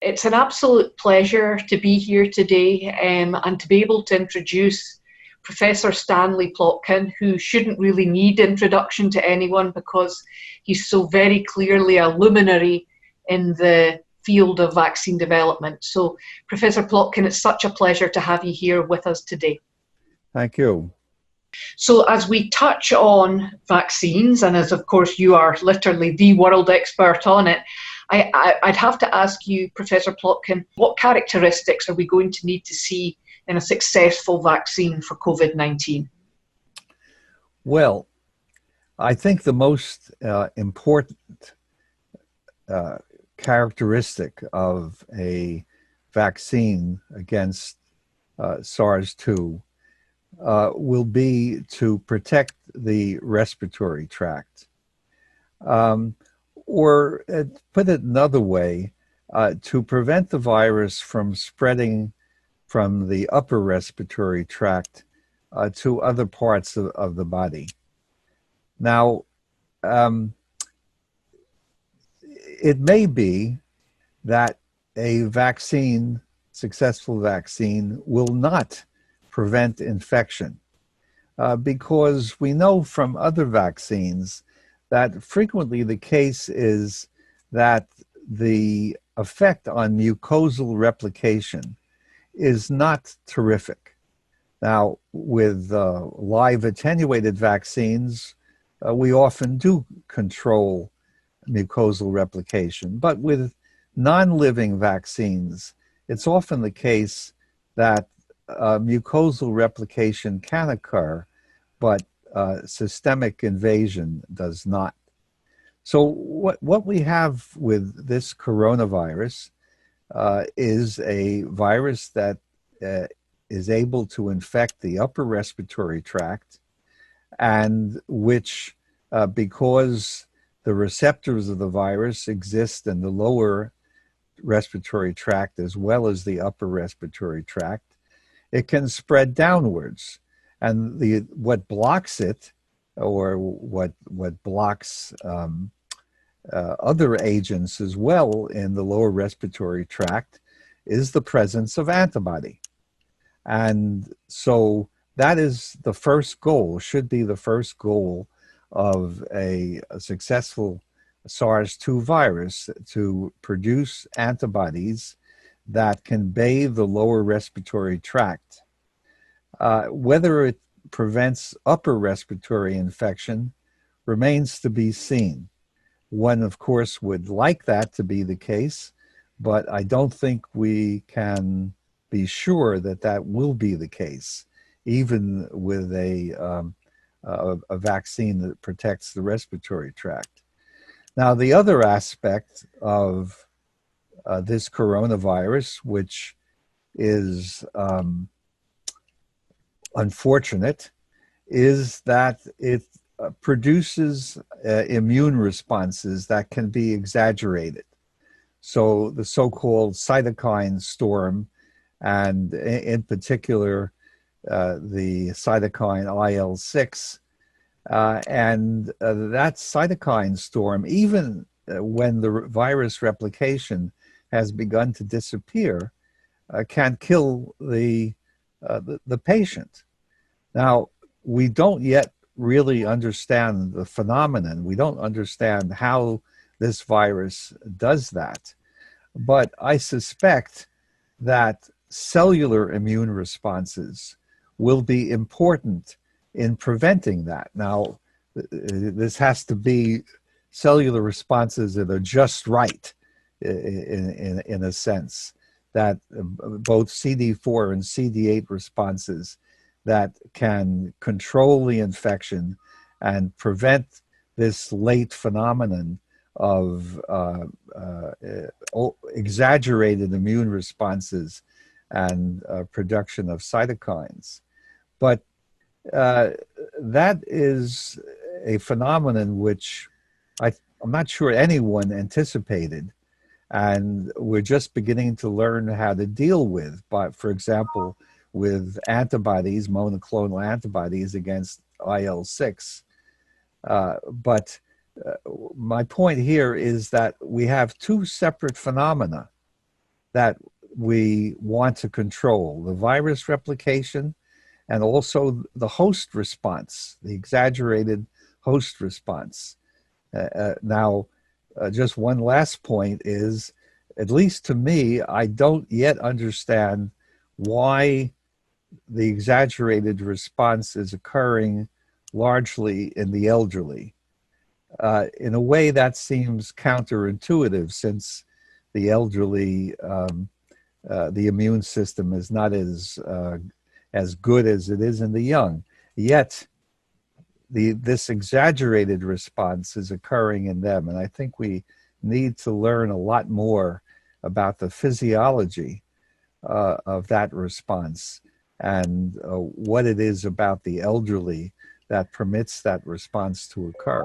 It's an absolute pleasure to be here today and to be able to introduce Professor Stanley Plotkin, who shouldn't really need introduction to anyone because he's so very clearly a luminary in the field of vaccine development. So, Professor Plotkin, it's such a pleasure to have you here with us today. Thank you. So as we touch on vaccines, and as of course you are literally the world expert on it, I'd have to ask you, Professor Plotkin, what characteristics are we going to need to see in a successful vaccine for COVID-19? Well, I think the most important characteristic of a vaccine against SARS-2 will be to protect the respiratory tract. Or put it another way, to prevent the virus from spreading from the upper respiratory tract to other parts of the body. Now, it may be that a vaccine, successful vaccine, will not prevent infection because we know from other vaccines that frequently the case is that the effect on mucosal replication is not terrific. Now, with live attenuated vaccines, we often do control mucosal replication, but with non-living vaccines, it's often the case that mucosal replication can occur, but systemic invasion does not. So what we have with this coronavirus is a virus that is able to infect the upper respiratory tract, and which, because the receptors of the virus exist in the lower respiratory tract as well as the upper respiratory tract, it can spread downwards. And what blocks it, or what blocks other agents as well in the lower respiratory tract, is the presence of antibody. And so that is the first goal, should be the first goal of a successful SARS-2 virus, to produce antibodies that can bathe the lower respiratory tract. Whether it prevents upper respiratory infection remains to be seen. One, of course, would like that to be the case, but I don't think we can be sure that that will be the case, even with a vaccine that protects the respiratory tract. Now, the other aspect of this coronavirus, which is unfortunate, is that it produces immune responses that can be exaggerated. So the so-called cytokine storm, and in particular, the cytokine IL-6, and that cytokine storm, even when the virus replication has begun to disappear, can kill the patient. Now, we don't yet really understand the phenomenon. We don't understand how this virus does that. But I suspect that cellular immune responses will be important in preventing that. Now, this has to be cellular responses that are just right, in a sense, that both CD4 and CD8 responses that can control the infection and prevent this late phenomenon of exaggerated immune responses and production of cytokines. But that is a phenomenon which I'm not sure anyone anticipated, and we're just beginning to learn how to deal with. But for example, with antibodies, monoclonal antibodies against IL-6. But my point here is that we have two separate phenomena that we want to control: the virus replication and also the host response, the exaggerated host response. Now, just one last point is, at least to me, I don't yet understand why the exaggerated response is occurring largely in the elderly. In a way, that seems counterintuitive, since the elderly, the immune system is not as good as it is in the young. Yet, this exaggerated response is occurring in them. And I think we need to learn a lot more about the physiology of that response, and what it is about the elderly that permits that response to occur.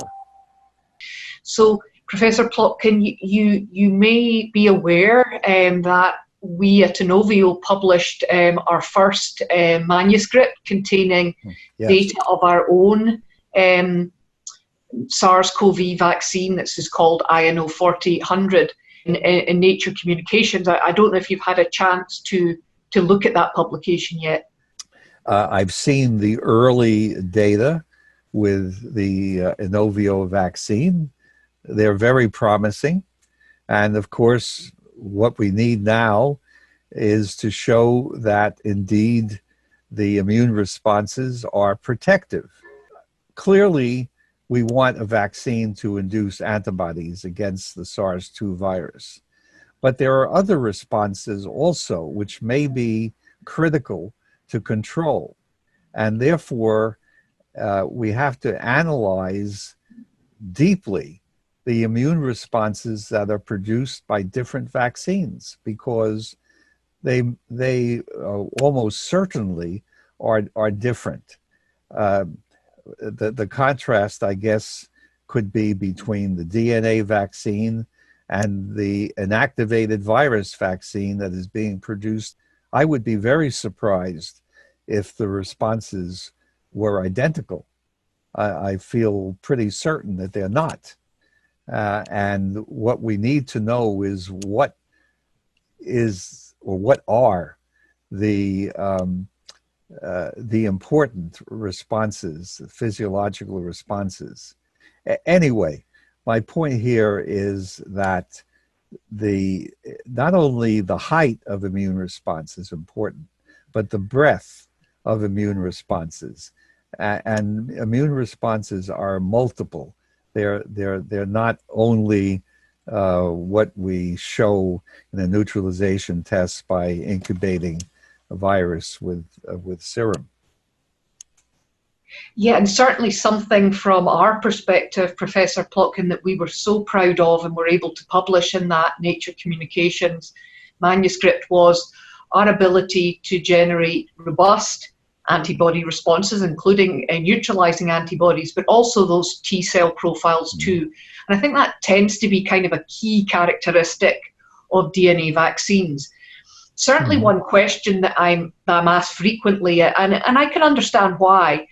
So, Professor Plotkin, you may be aware that we at Inovio published our first manuscript containing data of our own SARS-CoV vaccine. This is called INO 4800 in Nature Communications. I don't know if you've had a chance to look at that publication yet. I've seen the early data with the Inovio vaccine. They're very promising. And of course, what we need now is to show that indeed the immune responses are protective. Clearly, we want a vaccine to induce antibodies against the SARS-2 virus. But there are other responses also which may be critical to control. And therefore, we have to analyze deeply the immune responses that are produced by different vaccines, because they almost certainly are different. The contrast, I guess, could be between the DNA vaccine and the inactivated virus vaccine that is being produced. I would be very surprised if the responses were identical. I feel pretty certain that they're not. And what we need to know is what are the important responses, physiological responses. Anyway, my point here is that not only the height of immune response is important, but the breadth of immune responses. And immune responses are multiple. They're not only what we show in a neutralization test by incubating a virus with serum. Yeah, and certainly something from our perspective, Professor Plotkin, that we were so proud of and were able to publish in that Nature Communications manuscript was our ability to generate robust antibody responses, including neutralizing antibodies, but also those T cell profiles too. And I think that tends to be kind of a key characteristic of DNA vaccines. Certainly one question that I'm asked frequently, and I can understand why,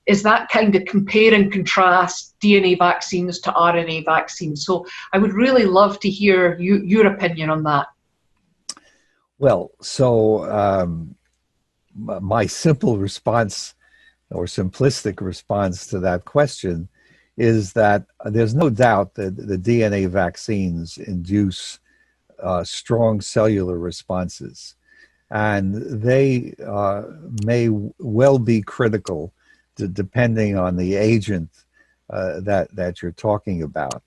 is that kind of compare and contrast DNA vaccines to RNA vaccines. So I would really love to hear your opinion on that. Well, so my simple response, or simplistic response to that question, is that there's no doubt that the DNA vaccines induce strong cellular responses, and they may well be critical depending on the agent that you're talking about.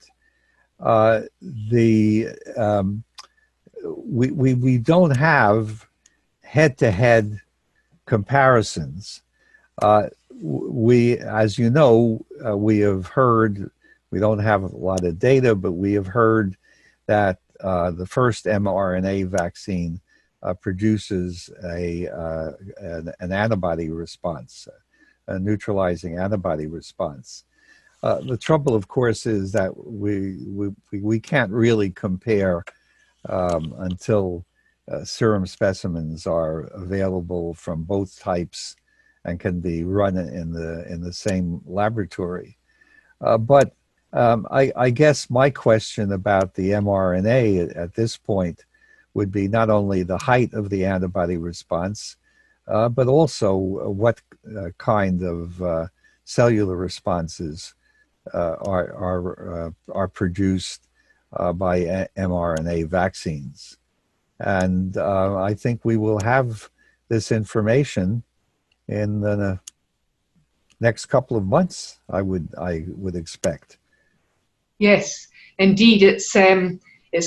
We don't have head-to-head comparisons. As you know, we have heard, we don't have a lot of data, but we have heard that the first mRNA vaccine produces an antibody response, a neutralizing antibody response. The trouble, of course, is that we can't really compare until serum specimens are available from both types and can be run in the same laboratory. But I guess my question about the mRNA at this point would be not only the height of the antibody response, but also what kind of cellular responses are produced by mRNA vaccines. And I think we will have this information in the next couple of months, I would expect. Yes, indeed. It's an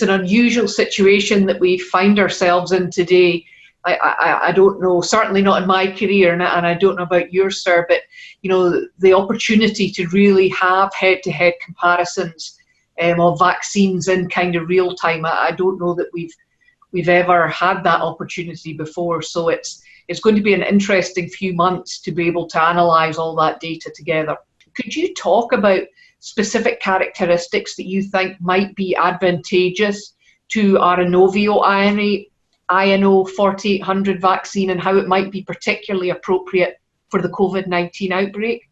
unusual situation that we find ourselves in today. I don't know, certainly not in my career, and I don't know about yours, sir, but you know, the opportunity to really have head-to-head comparisons of vaccines in kind of real time, I don't know that we've ever had that opportunity before. So it's going to be an interesting few months to be able to analyze all that data together. Could you talk about specific characteristics that you think might be advantageous to our Inovio INO 4800 vaccine and how it might be particularly appropriate for the COVID-19 outbreak?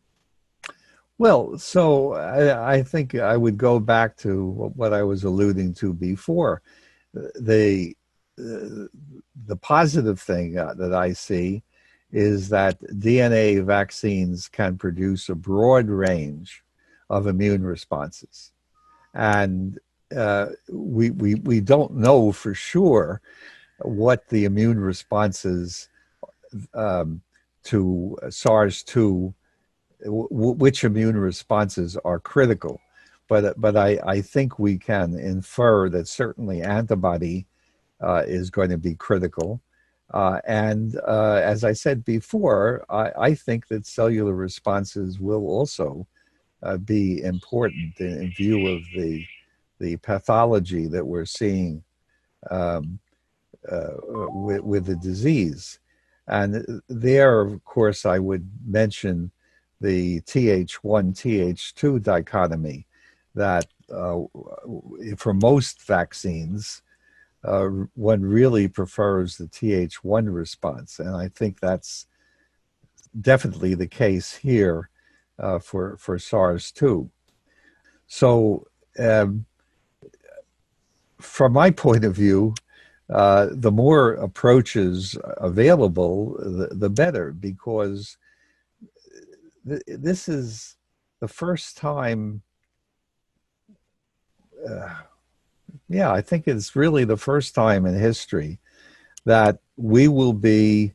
Well, so I think I would go back to what I was alluding to before. The positive thing that I see is that DNA vaccines can produce a broad range of immune responses. And we don't know for sure what the immune responses to SARS-2, which immune responses are critical. But I think we can infer that certainly antibody is going to be critical. And as I said before, I think that cellular responses will also be important in view of the pathology that we're seeing with the disease. And there, of course, I would mention the Th1, Th2 dichotomy that for most vaccines, one really prefers the Th1 response. And I think that's definitely the case here for SARS-2. So from my point of view, the more approaches available, the better, because this is the first time, I think it's really the first time in history that we will be,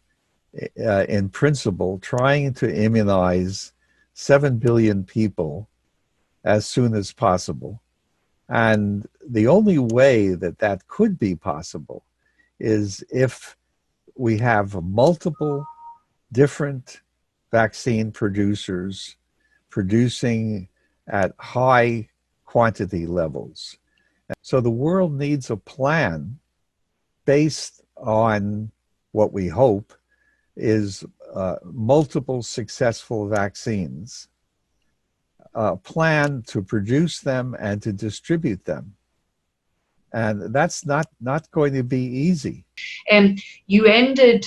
in principle, trying to immunize 7 billion people as soon as possible. And the only way that that could be possible is if we have multiple different vaccine producers producing at high quantity levels. So the world needs a plan based on what we hope is multiple successful vaccines, a plan to produce them and to distribute them. And that's not going to be easy. You ended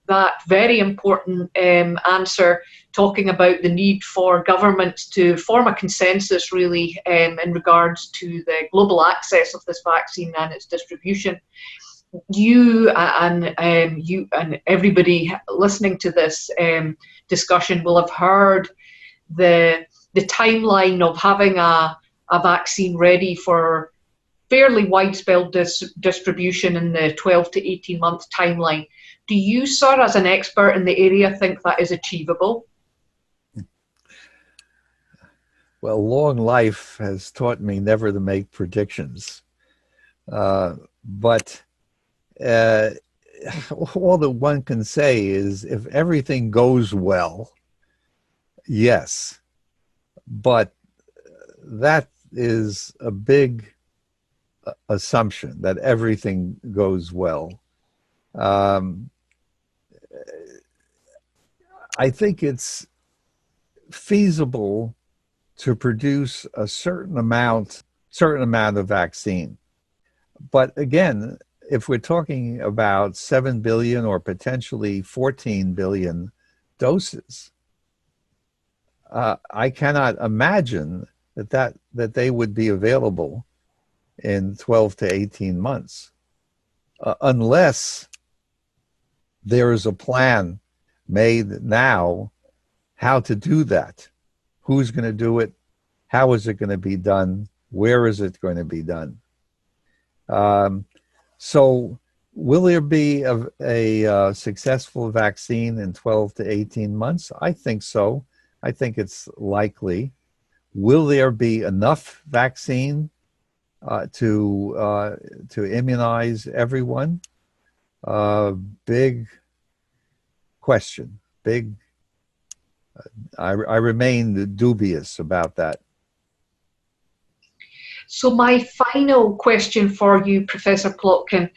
that very important answer talking about the need for governments to form a consensus, really, in regards to the global access of this vaccine and its distribution. You and everybody listening to this discussion will have heard the timeline of having a vaccine ready for fairly widespread distribution in the 12 to 18 month timeline. Do you, sir, as an expert in the area, think that is achievable? Well, long life has taught me never to make predictions. But all that one can say is if everything goes well, yes. But that is a big assumption, that everything goes well. I think it's feasible to produce a certain amount of vaccine. But again, if we're talking about 7 billion or potentially 14 billion doses, I cannot imagine that they would be available in 12 to 18 months. unless there is a plan made now how to do that. Who's going to do it? How is it going to be done? Where is it going to be done? So will there be a successful vaccine in 12 to 18 months? I think so. I think it's likely. Will there be enough vaccine to immunize everyone? Big question. I remain dubious about that. So my final question for you, Professor Plotkin,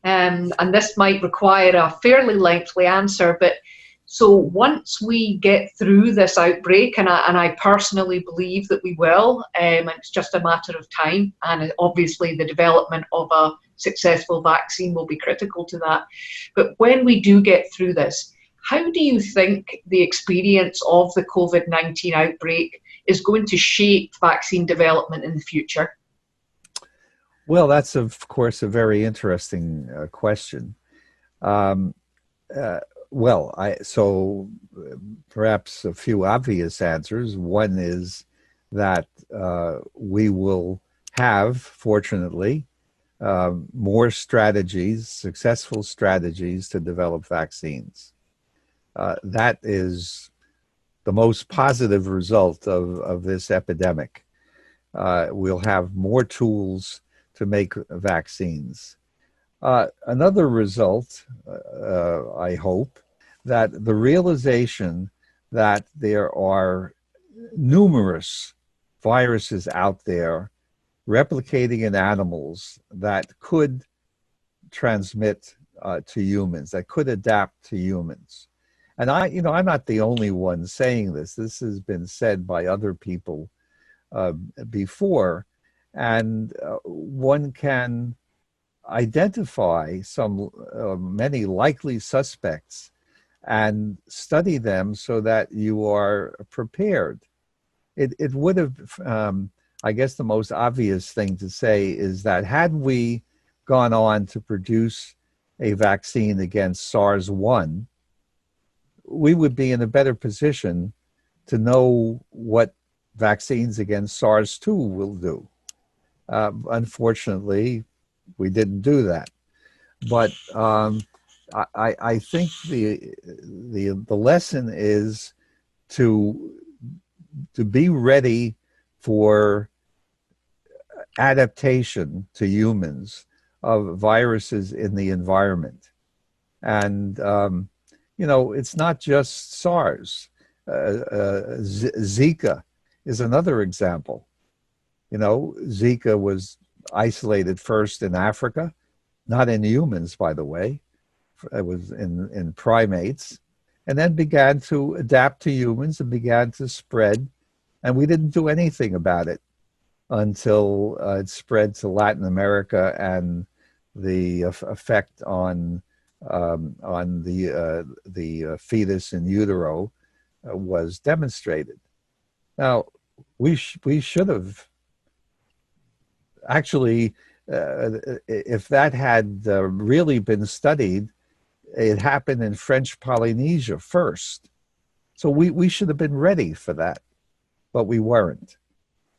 and this might require a fairly lengthy answer, but so once we get through this outbreak, and I personally believe that we will, it's just a matter of time, and obviously the development of a successful vaccine will be critical to that. But when we do get through this, how do you think the experience of the COVID-19 outbreak is going to shape vaccine development in the future? Well, that's, of course, a very interesting question. So perhaps a few obvious answers. One is that we will have, fortunately, more strategies, successful strategies to develop vaccines. That is the most positive result of this epidemic. We'll have more tools to make vaccines. Another result, I hope, that the realization that there are numerous viruses out there replicating in animals that could transmit to humans, that could adapt to humans. And I'm not the only one saying this. This has been said by other people before. And one can identify many likely suspects and study them so that you are prepared. It would have, I guess the most obvious thing to say is that had we gone on to produce a vaccine against SARS-1, we would be in a better position to know what vaccines against SARS-2 will do. Unfortunately, we didn't do that. But I think the lesson is to be ready for adaptation to humans of viruses in the environment. And, it's not just SARS. Zika is another example. Zika was isolated first in Africa, not in humans, by the way. It was in primates, and then began to adapt to humans and began to spread. And we didn't do anything about it until it spread to Latin America, and the effect on the fetus in utero was demonstrated. Now, we should have actually, if that had really been studied, it happened in French Polynesia first. So we should have been ready for that, but we weren't.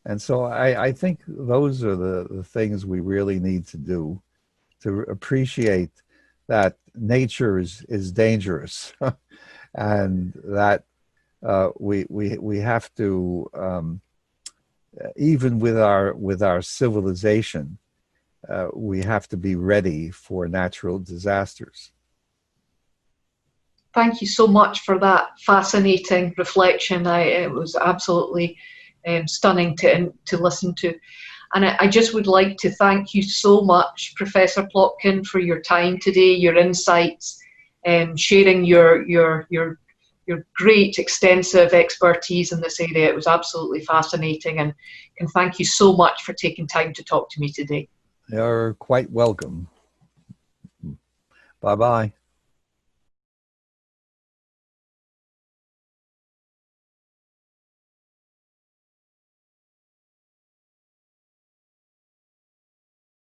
And so I think those are the things we really need to do to appreciate that nature is dangerous and that we have to, even with our civilization, we have to be ready for natural disasters. Thank you so much for that fascinating reflection. It was absolutely stunning to listen to. And I just would like to thank you so much, Professor Plotkin, for your time today, your insights, sharing your great extensive expertise in this area. It was absolutely fascinating, and thank you so much for taking time to talk to me today. You're quite welcome. Bye-bye.